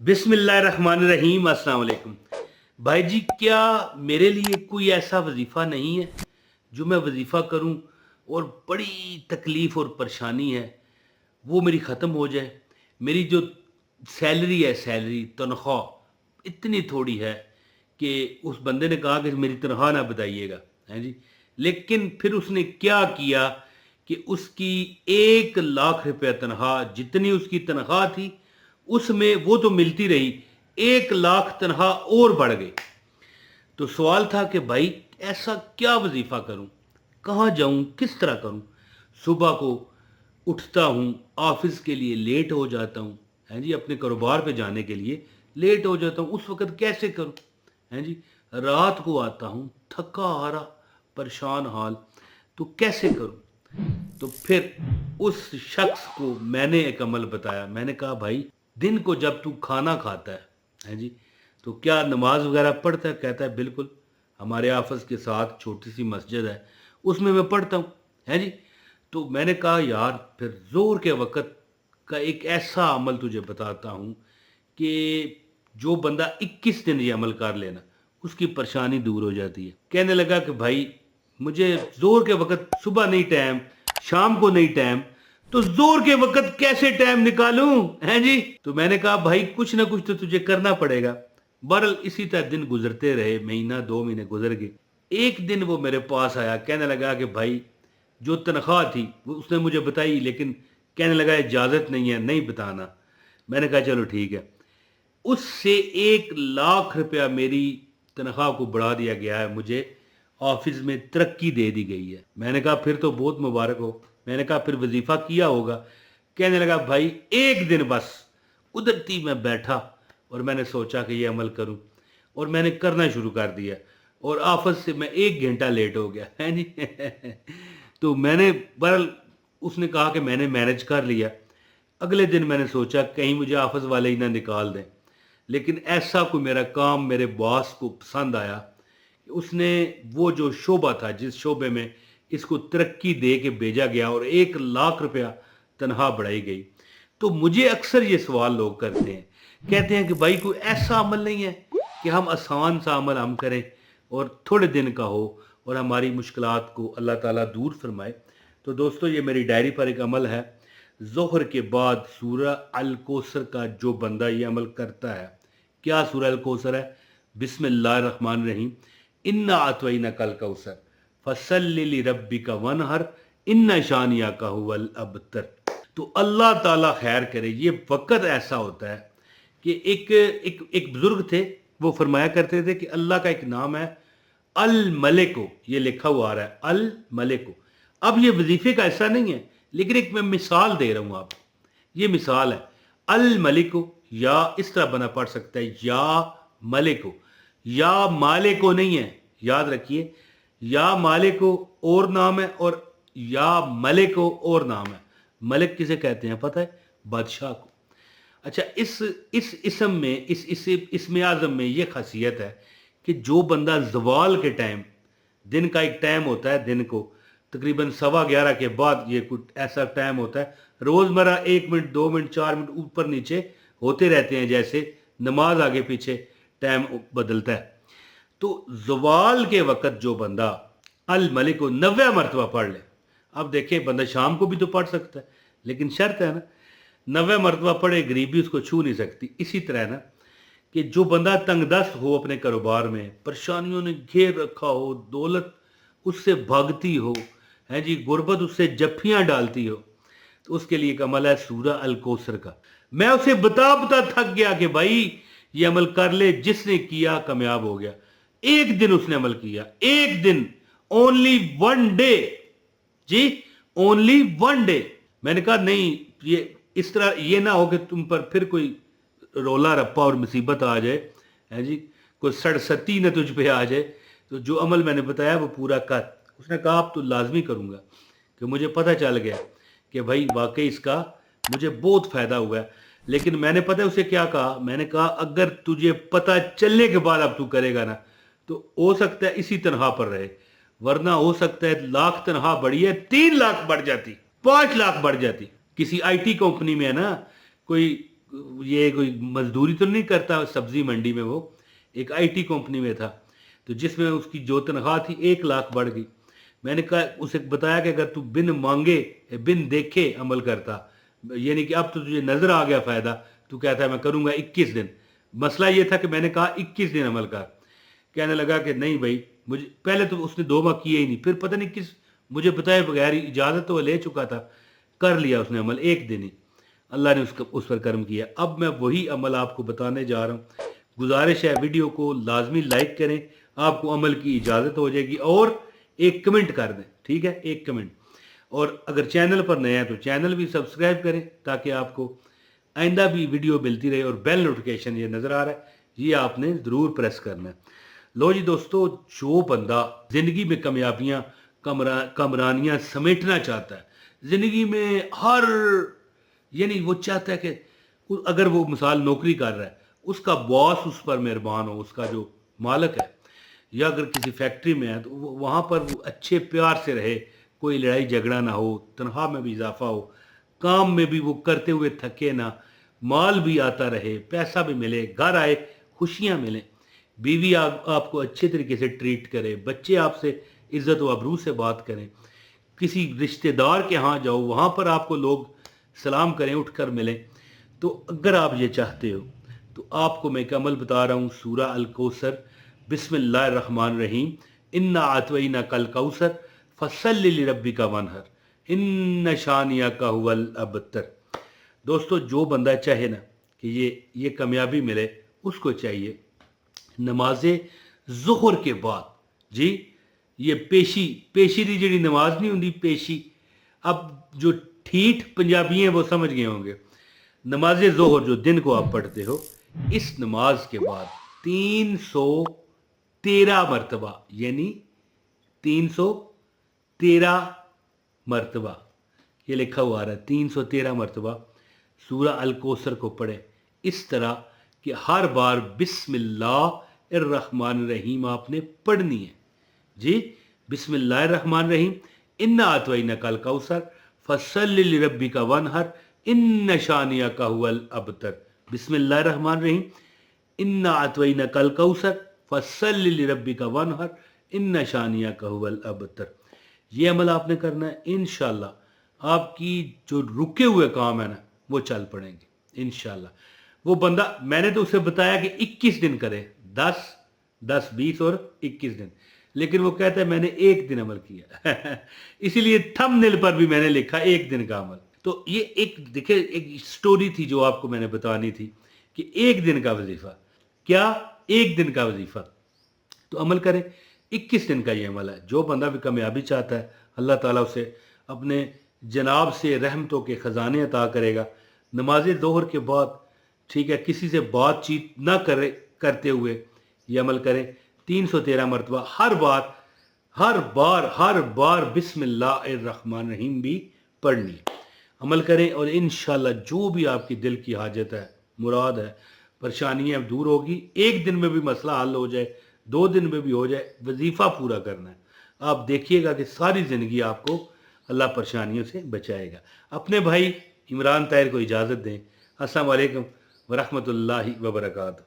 बिस्मिल्लाहिर्रहमानिर्रहीम। अस्सलाम वालेकुम। भाई जी, क्या मेरे लिए कोई ऐसा वजीफ़ा नहीं है जो मैं वजीफ़ा करूं और बड़ी तकलीफ़ और परेशानी है वो मेरी ख़त्म हो जाए। मेरी जो सैलरी है, सैलरी तनख्वाह इतनी थोड़ी है कि उस बंदे ने कहा कि मेरी तनख्वाह ना बताइएगा, हैं जी। लेकिन फिर उसने क्या किया कि उसकी 1 लाख रुपया तनख्वाह, जितनी उसकी तनख्वाह थी उसमें वो तो मिलती रही, 1 लाख तनख्वाह और बढ़ गई। तो सवाल था कि भाई ऐसा क्या वजीफ़ा करूं, कहाँ जाऊं, किस तरह करूं। सुबह को उठता हूं, ऑफिस के लिए लेट हो जाता हूं, हैं जी, अपने कारोबार पे जाने के लिए लेट हो जाता हूं। उस वक्त कैसे करूं, हैं जी। रात को आता हूं थका हारा, परेशान हाल, तो कैसे करूं। तो फिर उस शख्स को मैंने एक अमल बताया। मैंने कहा भाई, दिन को जब तू खाना खाता है जी, तो क्या नमाज वगैरह पढ़ता है? कहता है बिल्कुल, हमारे ऑफिस के साथ छोटी सी मस्जिद है, उसमें मैं पढ़ता हूँ, है जी। तो मैंने कहा यार, फिर जोर के वक़्त का एक ऐसा अमल तुझे बताता हूँ कि जो बंदा 21 दिन ये अमल कर लेना, उसकी परेशानी दूर हो जाती है। कहने लगा कि भाई, मुझे जोर के वक़्त सुबह नहीं टाइम, शाम को नहीं टाइम, तो जोर के वक़्त कैसे टाइम निकालूं, हैं जी। तो मैंने कहा भाई, कुछ ना कुछ तो तुझे करना पड़ेगा। बहरहाल इसी तरह दिन गुजरते रहे, महीना 2 महीने गुजर गए। एक दिन वो मेरे पास आया, कहने लगा कि भाई, जो तनख्वाह थी वो उसने मुझे बताई, लेकिन कहने लगा इजाज़त नहीं है, नहीं बताना। मैंने कहा चलो ठीक है। उससे 1 लाख रुपया मेरी तनख्वाह को बढ़ा दिया गया है, मुझे ऑफिस में तरक्की दे दी गई है। मैंने कहा फिर तो बहुत मुबारक हो। मैंने कहा फिर वजीफ़ा किया होगा? कहने लगा भाई, एक दिन बस कुदरती मैं बैठा और मैंने सोचा कि ये अमल करूं, और मैंने करना शुरू कर दिया, और ऑफिस से मैं 1 घंटा लेट हो गया, है नहीं। तो मैंने बहरहाल, उसने कहा कि मैंने मैनेज कर लिया। अगले दिन मैंने सोचा कहीं मुझे ऑफिस वाले ही ना निकाल दें। लेकिन ऐसा कोई मेरा काम मेरे बॉस को पसंद आया कि उसने वो जो शोबा था, जिस शोबे में इसको तरक्की दे के भेजा गया और 1 लाख रुपया तनख्वाह बढ़ाई गई। तो मुझे अक्सर ये सवाल लोग करते हैं, कहते हैं कि भाई कोई ऐसा अमल नहीं है कि हम आसान सा अमल हम करें और थोड़े दिन का हो और हमारी मुश्किलात को अल्लाह ताला दूर फरमाए। तो दोस्तों, ये मेरी डायरी पर एक अमल है। ज़ोहर के बाद सूरह अल कौसर का जो बंदा ये अमल करता है, क्या सूरह अल कौसर है? बिस्मिल्लाहिर्रहमानिर्रहीम। इन्ना अतवैना कल कौसर फसल्लि लिरब्बिका वनहर इन्ना शानिया का हुवल अबतर। तो अल्लाह ताला खैर करे। ये वक़्त ऐसा होता है कि एक एक एक बुजुर्ग थे, वो फरमाया करते थे कि अल्लाह का एक नाम है अल मलिको, ये लिखा हुआ आ रहा है अल मलिको। अब ये वजीफे का ऐसा नहीं है, लेकिन एक मैं मिसाल दे रहा हूं आपको। ये मिसाल है अल मलिको, या इस तरह बना पढ़ सकता है या मलिको, या मालिको नहीं है, याद रखिए। या मालिको और नाम है और या मलिको और नाम है। मलिक किसे कहते हैं पता है? बादशाह को। अच्छा, इस इसम में, इस इसमें आज़म में ये खासियत है कि जो बंदा ज़वाल के टाइम, दिन का एक टाइम होता है, दिन को तकरीबन 11:15 के बाद ये कुछ ऐसा टाइम होता है, रोज़मर्रा 1 मिनट 2 मिनट 4 मिनट ऊपर नीचे होते रहते हैं, जैसे नमाज आगे पीछे टाइम बदलता है। तो ज़वाल के वक़्त जो बंदा अल मलिक को 90 मरतबा पढ़ ले। अब देखिए, बंदा शाम को भी तो पढ़ सकता है, लेकिन शर्त है ना, 90 मरतबा पढ़े, गरीबी उसको छू नहीं सकती। इसी तरह ना, कि जो बंदा तंगदस्त हो अपने कारोबार में, परेशानियों ने घेर रखा हो, दौलत उससे भागती हो, है जी, गुर्बत उससे जफ्फियां डालती हो, तो उसके लिए एक अमल है सूरह अल कौसर का। मैं उसे बता बता थक गया कि भाई ये अमल कर ले। जिसने किया कामयाब हो गया। एक दिन उसने अमल किया, एक दिन, ओनली 1 डे जी, ओनली 1 डे। मैंने कहा नहीं, ये इस तरह ये ना हो कि तुम पर फिर कोई रोला रप्पा और मुसीबत आ जाए, है जी, कोई सड़सती न तुझ पे आ जाए। तो जो अमल मैंने बताया वो पूरा कर। उसने कहा अब तो लाजमी करूँगा, कि मुझे पता चल गया कि भाई वाकई इसका मुझे बहुत फ़ायदा हुआ है। लेकिन मैंने पता है उसे क्या कहा? मैंने कहा अगर तुझे पता चलने के बाद अब तू करेगा ना, तो हो सकता है इसी तनख्वाह पर रहे, वरना हो सकता है लाख तनख्वाह बढ़ी है, 3 लाख बढ़ जाती, 5 लाख बढ़ जाती। किसी आईटी कंपनी में है ना, कोई ये कोई मजदूरी तो नहीं करता सब्जी मंडी में, वो एक आईटी कंपनी में था, तो जिसमें उसकी जो तनख्वाह थी 1 लाख बढ़ गई। मैंने कहा, उसे बताया कि अगर तू बिन मांगे बिन देखे अमल करता, यानी कि अब तो तुझे नजर आ गया फायदा, तू कहता है मैं करूंगा 21 दिन। मसला ये था कि मैंने कहा 21 दिन अमल कर। कहने लगा कि नहीं भाई, मुझे पहले तो उसने 2 माह किए ही नहीं, फिर पता नहीं किस मुझे बताए बगैर ही इजाज़त तो वो ले चुका था, कर लिया उसने अमल 1 दिन ही। अल्लाह ने उस पर कर्म किया। अब मैं वही अमल आपको बताने जा रहा हूँ। गुजारिश है, वीडियो को लाजमी लाइक करें, आपको अमल की इजाज़त हो जाएगी, और एक कमेंट कर दें, ठीक है, एक कमेंट। और अगर चैनल पर नए हैं तो चैनल भी सब्सक्राइब करें, ताकि आपको आइंदा भी वीडियो मिलती रहे। और बेल नोटिफिकेशन ये नज़र आ रहा है, ये आपने ज़रूर प्रेस करना है। लो जी दोस्तों, जो बंदा ज़िंदगी में कामयाबियाँ कमरानियाँ समेटना चाहता है, ज़िंदगी में हर, यानी वो चाहता है कि अगर वो मिसाल नौकरी कर रहा है, उसका बॉस उस पर मेहरबान हो, उसका जो मालिक है, या अगर किसी फैक्ट्री में है तो वहाँ पर वो अच्छे प्यार से रहे, कोई लड़ाई झगड़ा ना हो, तनख्वाह में भी इजाफा हो, काम में भी वो करते हुए थके ना, माल भी आता रहे, पैसा भी मिले, घर आए खुशियाँ मिलें, बीवी आपको अच्छे तरीके से ट्रीट करे, बच्चे आपसे इज्जत व अबरू से बात करें, किसी रिश्तेदार के यहाँ जाओ, वहाँ पर आपको लोग सलाम करें, उठकर मिलें। तो अगर आप ये चाहते हो तो आपको मैं एक अमल बता रहा हूँ, सूरा अल कौसर, बिस्मिल्लाहिर्रहमानिर्रहीम, इन्ना अतवैना कल कौसर फसल्लि लिरब्बिका वनहर, इन्न शानियाका हुवल अबतर। दोस्तों, जो बंदा चाहे ना कि ये कामयाबी मिले, उसको चाहिए नमाज ज़ुहर के बाद, जी, ये पेशी दी जी नमाज नहीं होंगी, पेशी, अब जो ठीठ पंजाबी हैं वो समझ गए होंगे। नमाज ज़ोहर जो दिन को आप पढ़ते हो, इस नमाज के बाद 313 मरतबा, यानी 313 मरतबा, ये लिखा हुआ आ रहा है, 313 मरतबा सूरा अल कौसर को पढ़े, इस तरह कि हर बार बिस्मिल्लाहिर्रहमानिर्रहीम आपने पढ़नी है। जी, बिस्मिल्लाहिर्रहमानिर्रहीम, इन्ना अतवैना कल कौसर फसल्लि लिरब्बिका वनहर, इन्न शानियाका हुवल अबतर। बिस्मिल्लाहिर्रहमानिर्रहीम, इन्ना अतवैना कल कौसर फसल्लि लिरब्बिका वनहर, इन्न शानियाका हुवल अबतर। ये अमल आपने करना है। इंशाल्लाह आपकी जो रुके हुए काम है ना, वो चल पड़ेंगे इंशाल्लाह। वो बंदा, मैंने तो उसे बताया कि 21 दिन करे, 10, 10, 20 और 21 दिन, लेकिन वो कहता है मैंने 1 दिन अमल किया इसीलिए थंबनेल पर भी मैंने लिखा 1 दिन का अमल। तो ये एक देखिए, एक स्टोरी थी जो आपको मैंने बतानी थी कि 1 दिन का वजीफा, क्या 1 दिन का वजीफा, तो अमल करें। 21 दिन का ये अमल है। जो बंदा भी कामयाबी चाहता है, अल्लाह ताला उसे अपने जनाब से रहमतों के ख़जाने अता करेगा। नमाज ज़ोहर के बाद, ठीक है, किसी से बातचीत ना करते हुए ये अमल करें। 313 मरतबा हर बार बिस्मिल्लाहिर्रहमानिर्रहीम भी पढ़नी है। अमल करें और इंशाल्लाह जो भी आपकी दिल की हाजत है, मुराद है, परेशानियाँ दूर होगी। 1 दिन में भी मसला हल हो जाए, 2 दिन में भी हो जाए, वजीफ़ा पूरा करना है। आप देखिएगा कि सारी ज़िंदगी आपको अल्लाह परेशानियों से बचाएगा। अपने भाई इमरान ताहिर को इजाज़त दें। अस्सलाम वालेकुम व रहमतुल्लाहि व बरकातहू।